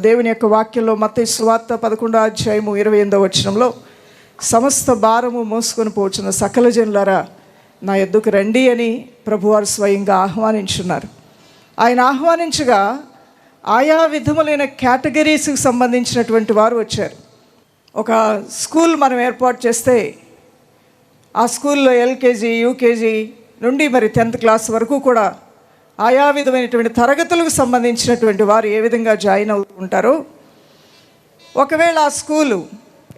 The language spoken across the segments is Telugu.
దేవుని యొక్క వాక్యంలో మత్తయి సువార్త 11వ అధ్యాయము 28వ వచనంలో సమస్త భారము మోసుకొని పోచున్న సకల జనులారా నా యొద్దకు రండి అని ప్రభువారు స్వయంగా ఆహ్వానించున్నారు. ఆయన ఆహ్వానించగా ఆయా విధములైన కేటగిరీస్కి సంబంధించినటువంటి వారు వచ్చారు. ఒక స్కూల్ మనం ఏర్పాటు చేస్తే ఆ స్కూల్లో ఎల్కేజీ, యూకేజీ నుండి మరి 10th క్లాస్ వరకు కూడా ఆయా విధమైనటువంటి తరగతులకు సంబంధించినటువంటి వారు ఏ విధంగా జాయిన్ అవుతుంటారో, ఒకవేళ ఆ స్కూలు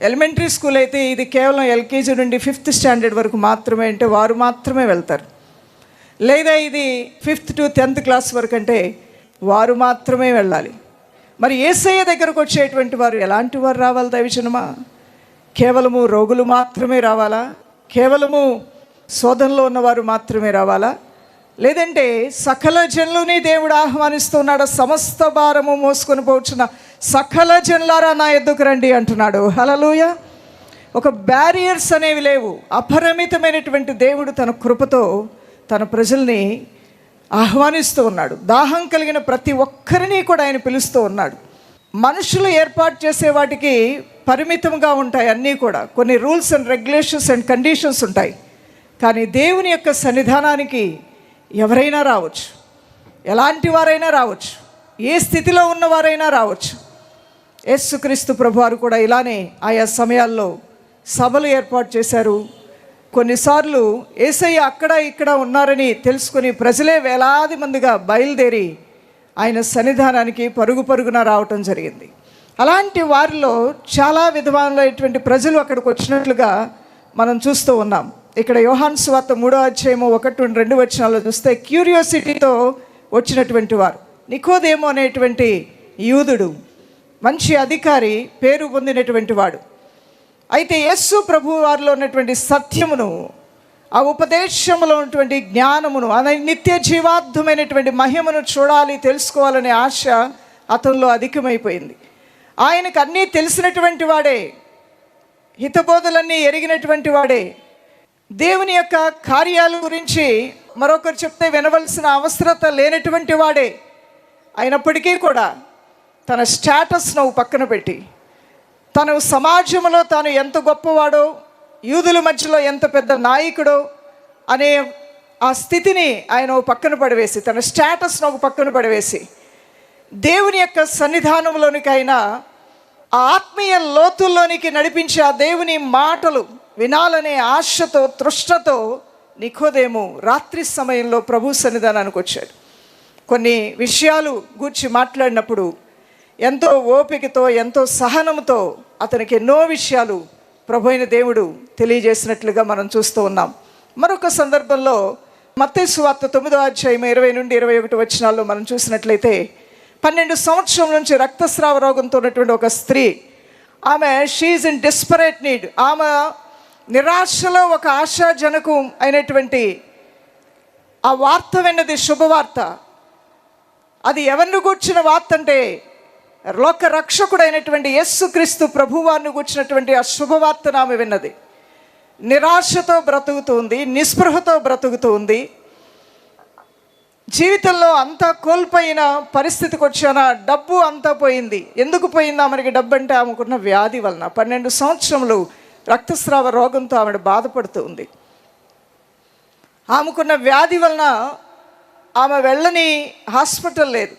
ఎలిమెంటరీ స్కూల్ అయితే ఇది కేవలం ఎల్కేజీ నుండి 5th స్టాండర్డ్ వరకు మాత్రమే అంటే వారు మాత్రమే వెళ్తారు. లేదా ఇది 5th to 10th క్లాస్ వరకు అంటే వారు మాత్రమే వెళ్ళాలి. మరి యేసయ్య దగ్గరకు వచ్చేటువంటి వారు ఎలాంటి వారు రావాలి దైవజనమా? కేవలము రోగులు మాత్రమే రావాలా? కేవలము శోధనలో ఉన్నవారు మాత్రమే రావాలా? లేదంటే సకల జనులని దేవుడు ఆహ్వానిస్తున్నాడు. సమస్త భారము మోసుకొని పోచున్న సకల జనులారా నా యొద్దకు రండి అంటున్నాడు. హల్లెలూయా. ఒక బ్యారియర్స్ అనేవి లేవు. అపరిమితమైనటువంటి దేవుడు తన కృపతో తన ప్రజల్ని ఆహ్వానిస్తూ ఉన్నాడు. దాహం కలిగిన ప్రతి ఒక్కరిని కూడా ఆయన పిలుస్తూ ఉన్నాడు. మనుషులు ఏర్పాటు చేసే వాటికి పరిమితంగా ఉంటాయి అన్నీ కూడా. కొన్ని rules and regulations and conditions ఉంటాయి. కానీ దేవుని యొక్క సన్నిధానానికి ఎవరైనా రావచ్చు, ఎలాంటి వారైనా రావచ్చు, ఏ స్థితిలో ఉన్నవారైనా రావచ్చు. యేసుక్రీస్తు ప్రభువారు కూడా ఇలానే ఆయా సమయాల్లో సభలు ఏర్పాటు చేశారు. కొన్నిసార్లు యేసయ్య అక్కడ ఇక్కడ ఉన్నారని తెలుసుకొని ప్రజలే వేలాది మందిగా బయలుదేరి ఆయన సన్నిధానానికి పరుగు పరుగున రావటం జరిగింది. అలాంటి వారిలో చాలా విధమైనటువంటి ప్రజలు అక్కడికి వచ్చినట్లుగా మనం చూస్తూ ఉన్నాం. ఇక్కడ యోహాను సువార్త 3వ అధ్యాయము 1-2 వచనాల్లో చూస్తే క్యూరియాసిటీతో వచ్చినటువంటి వారు నికోదేము అనేటువంటి యూదుడు, మంచి అధికారి, పేరు పొందినటువంటి వాడు. అయితే యేసు ప్రభు వారిలో ఉన్నటువంటి సత్యమును, ఆ ఉపదేశంలో ఉన్నటువంటి జ్ఞానమును, అనే నిత్య జీవార్థమైనటువంటి మహిమను చూడాలి, తెలుసుకోవాలనే ఆశ అతనిలో అధికమైపోయింది. ఆయనకు అన్నీ తెలిసినటువంటి వాడే, హితబోధలన్నీ ఎరిగినటువంటి వాడే, దేవుని యొక్క కార్యాల గురించి మరొకరు చెప్తే వినవలసిన అవసరత లేనటువంటి వాడే. అయినప్పటికీ కూడా తన స్టేటస్ను పక్కన పెట్టి తను సమాజంలో తాను ఎంత గొప్పవాడో, యూదుల మధ్యలో ఎంత పెద్ద నాయకుడో అనే ఆ స్థితిని ఆయన పక్కన పడవేసి, తన స్టేటస్ను ఒక పక్కన పడవేసి దేవుని యొక్క సన్నిధానంలోనికి అయినా ఆ ఆత్మీయ లోతుల్లోనికి నడిపించే ఆ దేవుని మాటలు వినాలనే ఆశతో, తృష్ణతో నికోదేము రాత్రి సమయంలో ప్రభు సన్నిధానానికి వచ్చాడు. కొన్ని విషయాలు గూర్చి మాట్లాడినప్పుడు ఎంతో ఓపికతో, ఎంతో సహనంతో అతనికి ఎన్నో విషయాలు ప్రభు అయిన దేవుడు తెలియజేసినట్లుగా మనం చూస్తూ ఉన్నాం. మరొక సందర్భంలో మత్తయి సువార్త 9వ అధ్యాయం 20-21 వచనాల్లో మనం చూసినట్లయితే 12 సంవత్సరాల నుంచి రక్తస్రావ రోగంతో ఉన్నటువంటి ఒక స్త్రీ, ఆమె షీఈస్ ఇన్ డెస్పరేట్ నీడ్, ఆమె నిరాశలో ఒక ఆశాజనకం అయినటువంటి ఆ వార్త విన్నది, శుభవార్త. అది ఎవరిని గూర్చిన వార్త అంటే లోక రక్షకుడైనటువంటి యేసుక్రీస్తు ప్రభువారిని గూర్చినటువంటి ఆ శుభవార్తను ఆమె విన్నది. నిరాశతో బ్రతుకుతుంది, నిస్పృహతో బ్రతుకుతుంది, జీవితంలో అంతా కోల్పోయిన పరిస్థితికి వచ్చాన, డబ్బు అంతా పోయింది. ఎందుకు పోయిందా మనకి డబ్బు అంటే? ఆమెకున్న వ్యాధి వలన 12 సంవత్సరములు రక్తస్రావ రోగంతో ఆమె బాధపడుతూ ఉంది. ఆమెకున్న వ్యాధి వలన ఆమె వెళ్ళని హాస్పిటల్ లేదు.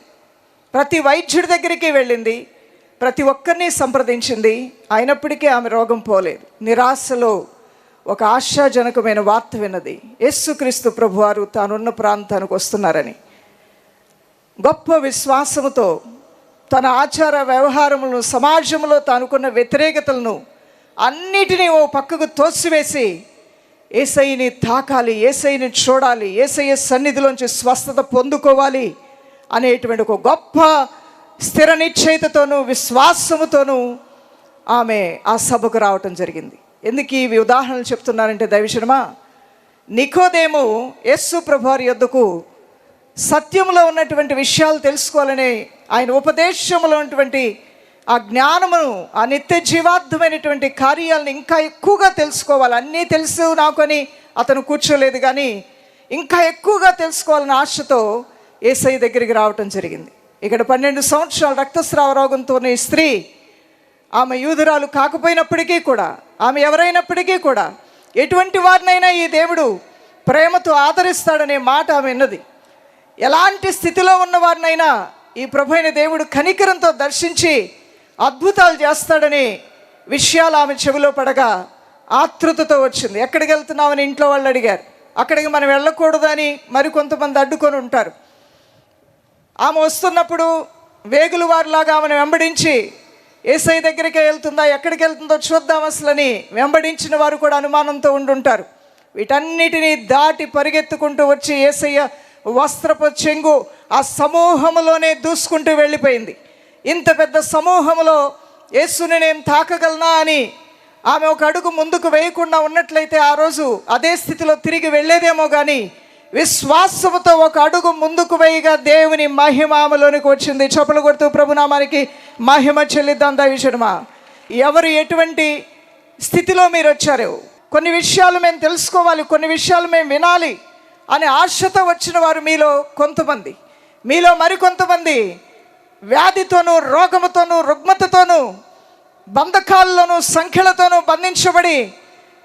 ప్రతి వైద్యుడి దగ్గరికి వెళ్ళింది, ప్రతి ఒక్కరిని సంప్రదించింది, అయినప్పటికీ ఆమె రోగం పోలేదు. నిరాశలో ఒక ఆశాజనకమైన వార్త విన్నది, యేసుక్రీస్తు ప్రభువారు తానున్న ప్రాంతానికి వస్తున్నారని. గొప్ప విశ్వాసముతో తన ఆచార వ్యవహారములను, సమాజంలో తానుకున్న వ్యతిరేకతలను అన్నిటినీ ఓ పక్కకు తోసివేసి యేసయ్యని తాకాలి, యేసయ్యని చూడాలి, యేసయ్య సన్నిధిలోంచి స్వస్థత పొందుకోవాలి అనేటువంటి ఒక గొప్ప స్థిర నిశ్చయితతోనూ విశ్వాసముతోనూ ఆమె ఆ సభకు రావటం జరిగింది. ఎందుకు ఈ ఉదాహరణలు చెప్తున్నానంటే దైవజనమా, నికోదేము యేసు ప్రభువారి యొద్దకు సత్యంలో ఉన్నటువంటి విషయాలు తెలుసుకోవాలని, ఆయన ఉపదేశంలో ఉన్నటువంటి ఆ జ్ఞానమును, ఆ నిత్య జీవార్థమైనటువంటి కార్యాలను ఇంకా ఎక్కువగా తెలుసుకోవాలి. అన్నీ తెలుసు నాకు అని అతను కూర్చోలేదు, కానీ ఇంకా ఎక్కువగా తెలుసుకోవాలన్న ఆశతో యేసయ్య దగ్గరికి రావటం జరిగింది. ఇక్కడ 12 సంవత్సరాల రక్తస్రావ రోగంతో ఉన్న ఈ స్త్రీ, ఆమె యూదురాలు కాకపోయినప్పటికీ కూడా, ఆమె ఎవరైనప్పటికీ కూడా, ఎటువంటి వారినైనా ఈ దేవుడు ప్రేమతో ఆదరిస్తాడనే మాట ఆమె విన్నది. ఎలాంటి స్థితిలో ఉన్న వారినైనా ఈ ప్రభు అయిన దేవుడు కనికరంతో దర్శించి అద్భుతాలు చేస్తాడని విషయాలు ఆమె చెవిలో పడగా ఆతృతతో వచ్చింది. ఎక్కడికి వెళ్తున్నామని ఇంట్లో వాళ్ళు అడిగారు. అక్కడికి మనం వెళ్ళకూడదని మరికొంతమంది అడ్డుకొని ఉంటారు. ఆమె వస్తున్నప్పుడు వేగులు వారిలాగా ఆమెను వెంబడించి యేసయ్య దగ్గరికి వెళ్తుందా, ఎక్కడికి వెళ్తుందో చూద్దాం అసలని వెంబడించిన వారు కూడా అనుమానంతో ఉండుంటారు. వీటన్నిటినీ దాటి పరిగెత్తుకుంటూ వచ్చి యేసయ్య వస్త్రపు చెంగు ఆ సమూహములోనే దూసుకుంటూ వెళ్ళిపోయింది. ఇంత పెద్ద సమూహంలో యేసుని నేను తాకగలనా అని ఆమె ఒక అడుగు ముందుకు వేయకుండా ఉన్నట్లయితే ఆ రోజు అదే స్థితిలో తిరిగి వెళ్ళేదేమో. కానీ విశ్వాసముతో ఒక అడుగు ముందుకు వేయగా దేవుని మహిమ ఆమెలోనికి వచ్చింది. చప్పలు కొడుతూ ప్రభునామానికి మహిమ చెల్లిద్దాం. దైవజనమా, ఎవరు ఎటువంటి స్థితిలో మీరు వచ్చారు, కొన్ని విషయాలు మేము తెలుసుకోవాలి, కొన్ని విషయాలు మేము వినాలి అనే ఆశతో వచ్చిన వారు మీలో కొంతమంది, మీలో మరికొంతమంది వ్యాధితోనూ రోగముతోనూ రుగ్మతతోనూ బంధకాల్లోనూ సంఖ్యలతోనూ బంధించబడి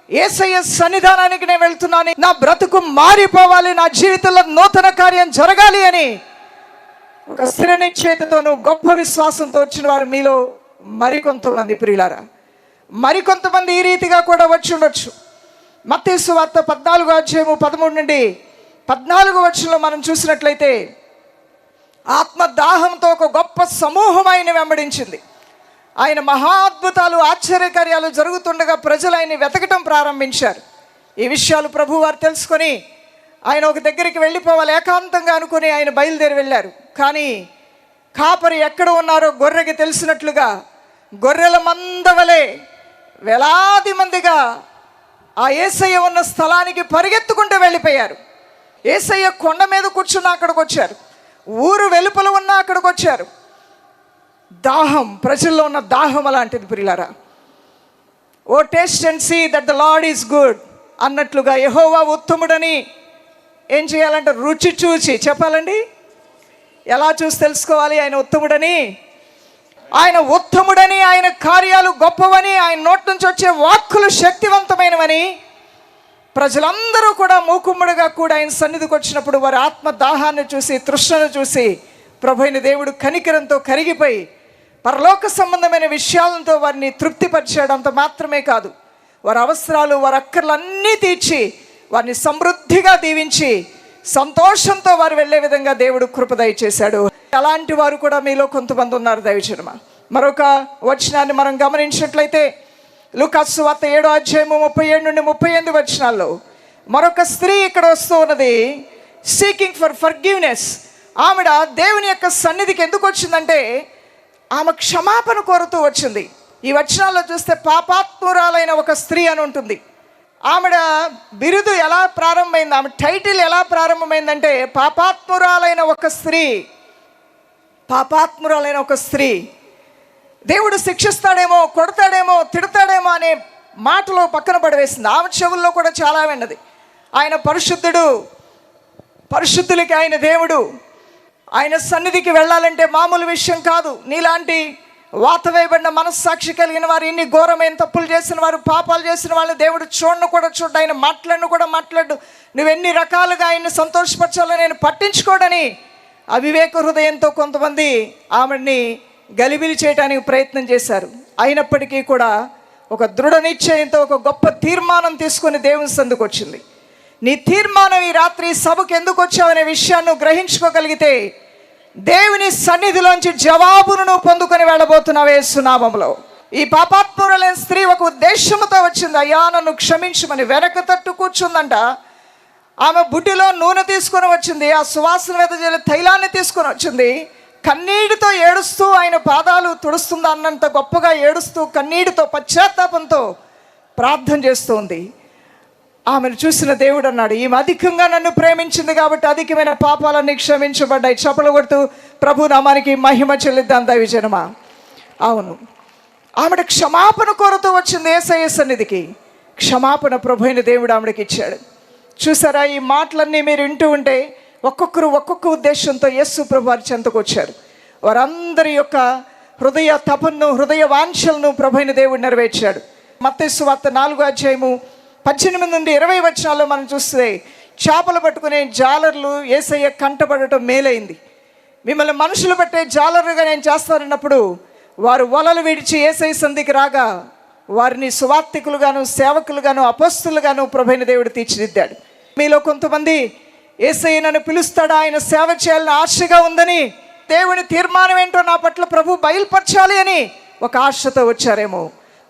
యేసయ్య సన్నిధానానికి నేను వెళ్తున్నాను, నా బ్రతుకు మారిపోవాలి, నా జీవితంలో నూతన కార్యం జరగాలి అని ఒక స్థిర నిశ్చయితతోనూ గొప్ప విశ్వాసంతో వచ్చిన వారు మీలో మరికొంతమంది. ప్రియులారా, మరికొంతమంది ఈ రీతిగా కూడా వచ్చి ఉండొచ్చు. మత్తయి సువార్త 14:13 నుండి 14 మనం చూసినట్లయితే ఆత్మ దాహంతో ఒక గొప్ప సమూహం ఆయన వెంబడించింది. ఆయన మహా అద్భుతాలు ఆశ్చర్యకార్యాలు జరుగుతుండగా ప్రజలు ఆయన వెతకటం ప్రారంభించారు. ఈ విషయాలు ప్రభువారు తెలుసుకొని ఆయన ఒక దగ్గరికి వెళ్ళిపోవాలి ఏకాంతంగా అనుకుని ఆయన బయలుదేరి వెళ్ళారు. కానీ కాపరి ఎక్కడ ఉన్నారో గొర్రెకి తెలిసినట్లుగా గొర్రెల మందవలే వేలాది మందిగా ఆ యేసయ్య ఉన్న స్థలానికి పరిగెత్తుకుంటూ వెళ్ళిపోయారు. యేసయ్య కొండ మీద కూర్చున్న అక్కడికి వచ్చారు, ఊరు వెలుపల ఉన్న అక్కడికి వచ్చారు. దాహం, ప్రజల్లో ఉన్న దాహం అలాంటిది ప్రియులారా. O taste and see that the Lord is good అన్నట్లుగా యెహోవా ఉత్తముడని ఏం చేయాలంటే రుచి చూచి చెప్పాలండి. ఎలా చూసి తెలుసుకోవాలి ఆయన ఉత్తముడని? ఆయన ఉత్తముడని, ఆయన కార్యాలు గొప్పవని, ఆయన నోటి నుంచి వచ్చే వాక్కులు శక్తివంతమైనవని ప్రజలందరూ కూడా మూకుమ్మడిగా కూడా ఆయన సన్నిధికి వచ్చినప్పుడు వారి ఆత్మ దాహాన్ని చూసి, తృష్ణను చూసి ప్రభువైన దేవుడు కనికరంతో కరిగిపోయి పరలోక సంబంధమైన విషయాలతో వారిని తృప్తిపరిచాడు. అంత మాత్రమే కాదు, వారి అవసరాలు, వారి అక్కర్లన్నీ తీర్చి వారిని సమృద్ధిగా దీవించి సంతోషంతో వారు వెళ్ళే విధంగా దేవుడు కృప దయచేశాడు. అలాంటి వారు కూడా మీలో కొంతమంది ఉన్నారు దైవజనమా. మరొక వచనాన్ని మనం గమనించినట్లయితే లూకాసు సువార్త 7:37 నుండి 38 మరొక స్త్రీ ఇక్కడ వస్తూ ఉన్నది, సీకింగ్ ఫర్ ఫర్గివ్నెస్. ఆవిడ దేవుని యొక్క సన్నిధికి ఎందుకు వచ్చిందంటే ఆమె క్షమాపణ కోరుతూ వచ్చింది. ఈ వచనాల్లో చూస్తే పాపాత్మురాలైన ఒక స్త్రీ అని ఉంటుంది. ఆవిడ బిరుదు ఎలా ప్రారంభమైంది, ఆమె టైటిల్ ఎలా ప్రారంభమైందంటే పాపాత్మురాలైన ఒక స్త్రీ. పాపాత్మురాలైన ఒక స్త్రీ. దేవుడు శిక్షిస్తాడేమో, కొడతాడేమో, తిడతాడేమో అనే మాటలో పక్కన పడివేసింది. ఆమె చెవుల్లో కూడా చాలా విన్నది. ఆయన పరిశుద్ధుడు, పరిశుద్ధులకి ఆయన దేవుడు. ఆయన సన్నిధికి వెళ్ళాలంటే మామూలు విషయం కాదు. నీలాంటి వాత వేయబడిన మనస్సాక్షి కలిగిన వారు, ఇన్ని ఘోరమైన తప్పులు చేసిన వారు, పాపాలు చేసిన వాళ్ళని దేవుడు చూడను కూడా చూడ్డు, ఆయన మాట్లాడను కూడా మాట్లాడు. నువ్వెన్ని రకాలుగా ఆయన్ని సంతోషపరచాలని నేను పట్టించుకోడని అవివేక హృదయంతో కొంతమంది ఆమెని గలిబిలి చేయడానికి ప్రయత్నం చేశారు. అయినప్పటికీ కూడా ఒక దృఢ నిశ్చయంతో ఒక గొప్ప తీర్మానం తీసుకొని దేవుని సందుకు వచ్చింది. నీ తీర్మానం ఈ రాత్రి సభకు ఎందుకు వచ్చావనే విషయాన్ని గ్రహించుకోగలిగితే దేవుని సన్నిధిలోంచి జవాబును నువ్వు పొందుకొని వెళ్ళబోతున్నావు యేసు నామములో. ఈ పాపాత్మురాలైన స్త్రీ ఒక ఉద్దేశంతో వచ్చింది. అయ్యా నన్ను క్షమించమని వెనక తట్టు కూర్చుందంట. ఆమె బుడ్డిలో నూనె తీసుకొని వచ్చింది, ఆ సువాసన వెదజల్లే తైలాన్ని తీసుకొని వచ్చింది. కన్నీటితో ఏడుస్తూ ఆయన పాదాలు తుడుస్తుందా అన్నంత గొప్పగా ఏడుస్తూ కన్నీటితో పశ్చాత్తాపంతో ప్రార్థన చేస్తుంది. ఆమెను చూసిన దేవుడు అన్నాడు, ఈమె అధికంగా నన్ను ప్రేమించింది కాబట్టి అధికమైన పాపాలన్నీ క్షమించబడ్డాయి. చప్పలు కొడుతూ ప్రభు నామానికి మహిమ చెల్లిద్దాం దైవజనమా. అవును, ఆమెడ క్షమాపణ కోరుతూ వచ్చింది యేసయ్య సన్నిధికి. క్షమాపణ ప్రభు అయిన దేవుడు ఆమెడికి ఇచ్చాడు. చూసారా, ఈ మాటలన్నీ మీరు వింటూ ఉంటే ఒక్కొక్కరు ఒక్కొక్క ఉద్దేశంతో యేసు ప్రభు వారి చెంతకు వచ్చారు. వారందరి యొక్క హృదయ తపన్ను, హృదయ వాంఛలను ప్రభువైన దేవుడు నెరవేర్చాడు. మత్తయి సువార్త 4:18 నుండి 20 వచనాల్లో మనం చూస్తే, చేపలు పట్టుకునే జాలర్లు యేసయ్య కంటపడటం మేలైంది. మిమ్మల్ని మనుషులు పట్టే జాలరుగా నేను చేస్తానన్నప్పుడు వారు వలలు విడిచి యేసయ్య సంధికి రాగా వారిని సువార్తికులుగాను, సేవకులుగాను, అపోస్తులుగాను ప్రభువైన దేవుడు తీర్చిదిద్దాడు. మీలో కొంతమంది యేసయ్య నన్ను పిలుస్తాడా, ఆయన సేవ చేయాలని ఆశగా ఉందని, దేవుని తీర్మానం ఏంటో నా పట్ల ప్రభు బయలుపరచాలి అని ఒక ఆశతో వచ్చారేమో.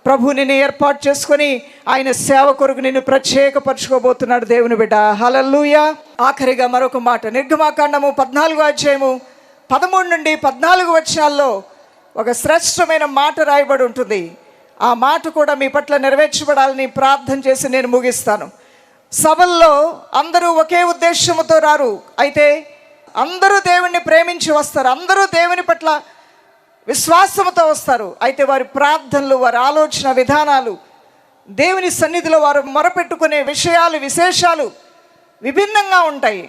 ప్రభు నిన్ను ఏర్పాటు చేసుకొని ఆయన సేవ కొరకు నిన్ను ప్రత్యేకపరచుకోబోతున్నాడు దేవుని బిడ్డ. హల్లెలూయా. ఆఖరిగా మరొక మాట, నిర్గమాకాండము 14:13 నుండి 14 వచనాల్లో ఒక శ్రేష్టమైన మాట రాయబడి ఉంటుంది. ఆ మాట కూడా మీ పట్ల నెరవేర్చబడాలని ప్రార్థన చేసి నేను ముగిస్తాను. సభల్లో అందరూ ఒకే ఉద్దేశంతో రారు, అయితే అందరూ దేవుణ్ణి ప్రేమించి వస్తారు, అందరూ దేవుని పట్ల విశ్వాసంతో వస్తారు. అయితే వారి ప్రార్థనలు, వారి ఆలోచన విధానాలు, దేవుని సన్నిధిలో వారు మొరపెట్టుకునే విషయాలు, విశేషాలు విభిన్నంగా ఉంటాయి.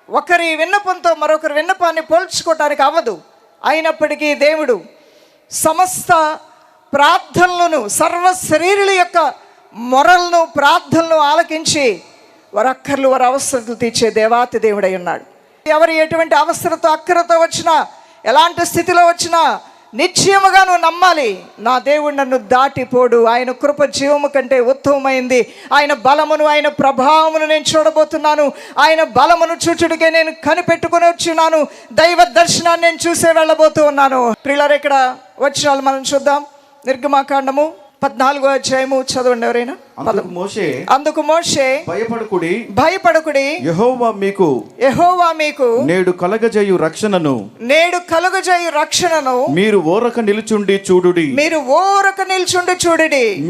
ఒకరి విన్నపంతో మరొకరి విన్నపాన్ని పోల్చుకోవటానికి అవ్వదు. అయినప్పటికీ దేవుడు సమస్త ప్రార్థనలను, సర్వ శరీరుల యొక్క మొరలను, ప్రార్థనలు ఆలకించి వారి అక్కర్లు, వారి అవసరతలు తీర్చే దేవాతి దేవుడై ఉన్నాడు. ఎవరు ఎటువంటి అవసరతో, అక్కరతో వచ్చినా, ఎలాంటి స్థితిలో వచ్చినా నిశ్చయముగా నువ్వు నమ్మాలి, నా దేవుడు నన్ను దాటిపోడు, ఆయన కృప జీవము కంటే ఉత్తమమైంది, ఆయన బలమును, ఆయన ప్రభావమును నేను చూడబోతున్నాను, ఆయన బలమును చూచుడికే నేను కనిపెట్టుకుని వచ్చినాను, దైవ దర్శనాన్ని నేను చూసే వెళ్ళబోతూ ఉన్నాను. ప్రియులారా, ఇక్కడ వచనాలు మనం చూద్దాం. నిర్గమాకాండము 14 చదవండి ఎవరైనా. అందుకు మోషే భయపడకుడి, యెహోవా మీకు నేడు కలగజేయు రక్షణను మీరు ఓరక నిలుచుండి చూడుడి.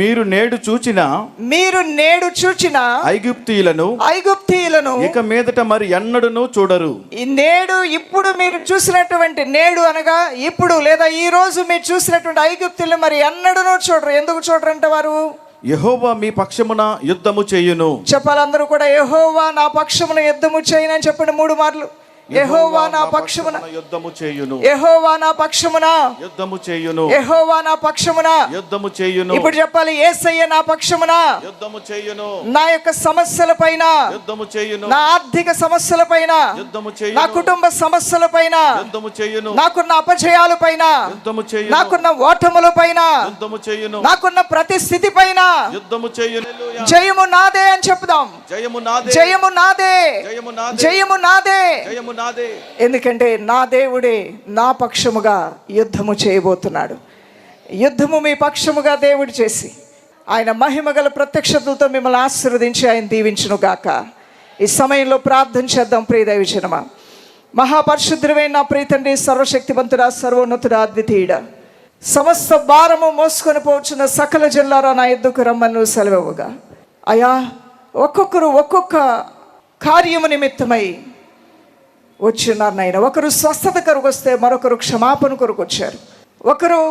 మీరు నేడు చూచిన ఐగుప్తీయులను ఇక మీదట మరి ఎన్నడూను చూడరు. ఇప్పుడు మీరు చూసినటువంటి, నేడు అనగా ఇప్పుడు లేదా ఈ రోజు మీరు చూసినటువంటి ఐగుప్తీయులు మరి ఎన్నడూను చూడరు. ఎందుకు చూడరంటే వారు యెహోవా మీ పక్షమున యుద్ధము చేయును. చెప్పాలి అందరూ కూడా, యెహోవా నా పక్షమున యుద్ధము చేయును అని చెప్పండి 3 మార్లు. యెహోవా నా పక్షమున యుద్ధము చేయును, యెహోవా నా పక్షమున యుద్ధము చేయును, యెహోవా నా పక్షమున యుద్ధము చేయును. ఇప్పుడు చెప్పాలి, యేసయ్య నా పక్షమున యుద్ధము చేయును, నా యొక్క సమస్యల పైన యుద్ధము చేయును, నా ఆర్థిక సమస్యల పైన యుద్ధము చేయును, నా కుటుంబ సమస్యల పైన యుద్ధము చేయును, నాకున్న అపజయాల పైన యుద్ధము చేయును, నాకున్న ఓటముల పైన యుద్ధము చేయును, నాకున్న ప్రతి స్థితి పైన యుద్ధము చేయును. జయము నాదే అని చెప్దాం. జయము నాదే, జయము నాదే, జయము నాదే, జయము నాదే, జయము నాదే. ఎందుకంటే నా దేవుడే నా పక్షముగా యుద్ధము చేయబోతున్నాడు. యుద్ధము మీ పక్షముగా దేవుడు చేసి ఆయన మహిమగల ప్రత్యక్షతలతో మిమ్మల్ని ఆశీర్వదించి ఆయన దీవించును గాక. ఈ సమయంలో ప్రార్థన చేద్దాం. ప్రియ దైవజనమా, మహాపరిశుద్ధుడైన నా ప్రియ తండ్రి, సర్వశక్తివంతుడా, సర్వోన్నతుడా, అద్వితీయుడా, సమస్త భారము మోసుకొని పోచున్న సకల జనులారా నా యొద్దకు రమ్మను సెలవుగా. అయా, ఒక్కొక్కరు ఒక్కొక్క కార్యము నిమిత్తమై వచ్చిన్నారు నాయన. ఒకరు స్వస్థత కొరకు వస్తే, మరొకరు క్షమాపణ కొరకు వచ్చారు. ఒకరు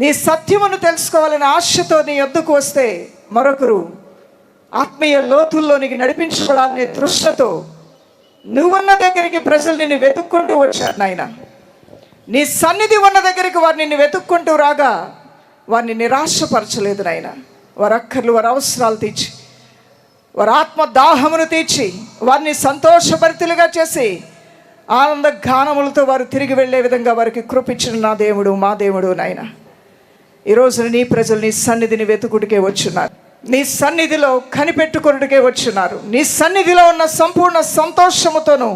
నీ సత్యమును తెలుసుకోవాలని ఆశతో నీ యొద్దకు వస్తే, మరొకరు ఆత్మీయ లోతుల్లోనికి నడిపించబడాలనే తృష్ణతో నువ్వున్న దగ్గరికి ప్రజలు నిన్ను వెతుక్కుంటూ వచ్చారు నాయన. నీ సన్నిధి ఉన్న దగ్గరికి వారు నిన్ను వెతుక్కుంటూ రాగా వారిని నిరాశపరచలేదు నాయన. వారి అక్కర్లు, వారి అవసరాలు తీర్చి, వారి ఆత్మ దాహమును తీర్చి, వారిని సంతోషభరితులుగా చేసి ఆనంద గానములతో వారు తిరిగి వెళ్ళే విధంగా వారికి కృపించిన నా దేవుడు, మా దేవుడు నాయన. ఈరోజు నీ ప్రజలు నీ సన్నిధిని వెతుకుడికే వచ్చున్నారు, నీ సన్నిధిలో కనిపెట్టుకున్నట్టుకే వచ్చున్నారు. నీ సన్నిధిలో ఉన్న సంపూర్ణ సంతోషముతోనూ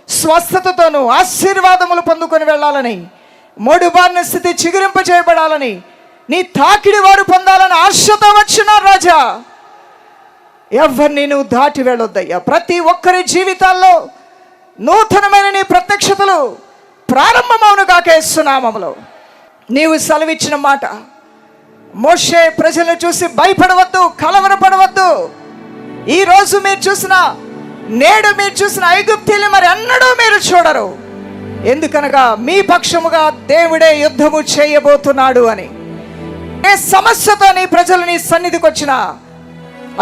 స్వస్థతతోనూ ఆశీర్వాదములు పొందుకొని వెళ్ళాలని, మోడుబారిన స్థితి చిగురింపజేయబడాలని, నీ తాకిడి వారు పొందాలని ఆశతో వచ్చినారు రాజా. ఎవరిని నువ్వు దాటి వెళ్ళొద్దయ్యా. ప్రతి ఒక్కరి జీవితాల్లో నూతనమైన నీ ప్రత్యక్షతలు ప్రారంభమవును గాక యేసు నామములో. నీవు సెలవిచ్చిన మాట, మోషే ప్రజలను చూసి భయపడవద్దు, కలవరపడవద్దు. ఈరోజు మీరు చూసిన, నేడు మీరు చూసిన ఐగుప్తీయులు మరి అన్నడూ మీరు చూడరు. ఎందుకనగా మీ పక్షముగా దేవుడే యుద్ధము చేయబోతున్నాడు అని. ఏ సమస్యతో నీ ప్రజలు నీ సన్నిధికి వచ్చినా,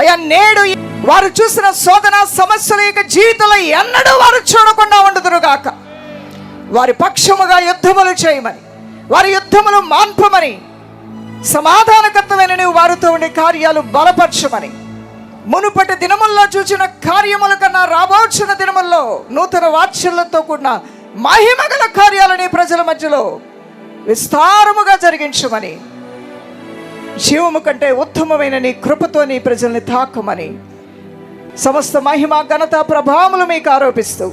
అయ్యా నేడు వారు చూసిన శోధన సమస్యల యొక్క జీవితంలో ఎన్నడూ వారు చూడకుండా ఉండదురు గాక. వారి పక్షముగా యుద్ధములు చేయమని, వారి యుద్ధములు మాన్పమని, సమాధానకర్తమైన నీవు వారితో ఉండే కార్యాలు బలపరచమని, మునుపటి దినముల్లో చూచిన కార్యముల కన్నా రాబోచున్న దినముల్లో నూతన వాత్సల్యంతో కూడిన మహిమగల కార్యాలని ప్రజల మధ్యలో విస్తారముగా జరిగించమని, జీవము కంటే ఉత్తమమైన నీ కృపతో నీ ప్రజల్ని తాకమని, సమస్త మహిమ ఘనత ప్రభావములు మీకు ఆరోపిస్తూ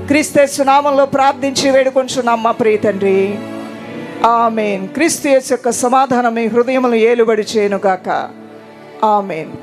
క్రీస్తు నామంలో ప్రార్థించి వేడుకొంచున్నాం మా ప్రియ తండ్రి, ఆమేన్. క్రీస్తు యేసు యొక్క సమాధానం మీ హృదయములను ఏలుబడి చేయనుగాక. ఆమేన్.